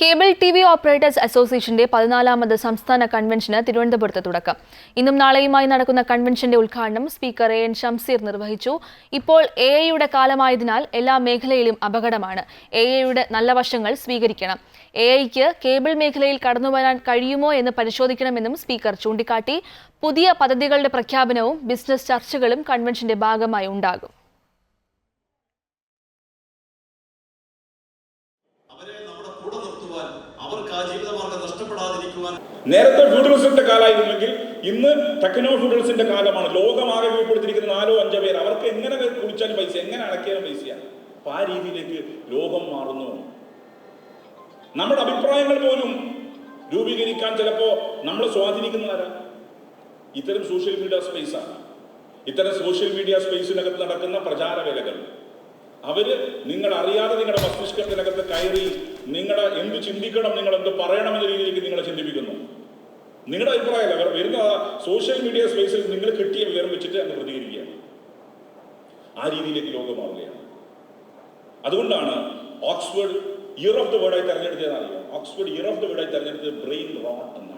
Cable TV. Operators അസോസിയേഷന്റെ 14ാമത് സംസ്ഥാന കൺവെൻഷന് തിരുവനന്തപുരത്ത് തുടക്കം. ഇന്നും നാളെയുമായി നടക്കുന്ന കൺവെൻഷന്റെ ഉദ്ഘാടനം സ്പീക്കർ എ.എൻ. ഷംസീർ നിർവഹിച്ചു. ഇപ്പോൾ എ.ഐയുടെ കാലമായതിനാൽ എല്ലാ മേഖലയിലും അപകടമാണ്. എ.ഐയുടെ നല്ല വശങ്ങൾ സ്വീകരിക്കണം. എ.ഐക്ക് കേബിൾ മേഖലയിൽ കടന്നുവരാൻ കഴിയുമോ എന്ന് പരിശോധിക്കണമെന്നും സ്പീക്കർ ചൂണ്ടിക്കാട്ടി. പുതിയ പദ്ധതികളുടെ പ്രഖ്യാപനവും ബിസിനസ് ചർച്ചകളും കൺവെൻഷന്റെ ഭാഗമായി ഉണ്ടാകും. നേരത്തെ ഫ്യൂഡലിസത്തിന്റെ കാലമായിരുന്നെങ്കിൽ ഇന്ന് ടെക്നോ ഫ്യൂഡലിസത്തിന്റെ കാലമാണ്. ലോകമാകെ കീഴ്പ്പെടുത്തിയിരിക്കുന്ന 4-5 പേർ. അവർക്ക് എങ്ങനെ കുളിച്ചാലും പൈസ, എങ്ങനെ അടക്കിയാലും പൈസയാണ്. അപ്പൊ ആ രീതിയിലേക്ക് ലോകം മാറുന്നു. നമ്മുടെ അഭിപ്രായങ്ങൾ പോലും രൂപീകരിക്കാൻ ചിലപ്പോ നമ്മൾ സ്വാധീനിക്കുന്നവരാ ഇത്തരം സോഷ്യൽ മീഡിയ സ്പേസാണ്. ഇത്തരം സോഷ്യൽ മീഡിയ സ്പേസിനകത്ത് നടക്കുന്ന പ്രചാരവേലകൾ അവര് നിങ്ങൾ അറിയാതെ നിങ്ങളുടെ മസ്തിഷ്കത്തിനകത്ത് കയറി നിങ്ങളെ എന്ത് ചിന്തിക്കണം, നിങ്ങൾ എന്ത് പറയണമെന്ന രീതിയിലേക്ക് നിങ്ങളെ ചിന്തിപ്പിക്കുന്നു. നിങ്ങളുടെ അഭിപ്രായമല്ല, വരുന്ന സോഷ്യൽ മീഡിയ സ്പേസിൽ നിങ്ങൾ കിട്ടിയ വിവരം വെച്ചിട്ട് അങ്ങ് പ്രതികരിക്കുക. ആ രീതിയിലേക്ക് ലോകം മാറുകയാണ്. അതുകൊണ്ടാണ് ഓക്സ്ഫോർഡ് ഇയർ ഓഫ് ദ വേർഡായി തെരഞ്ഞെടുത്തതെന്ന് അറിയാം. ഓക്സ്ഫോർഡ് ഇയർ ഓഫ് ദ വേർഡായി തെരഞ്ഞെടുത്തത് ബ്രെയിൻ റോട്ട് എന്നാണ്.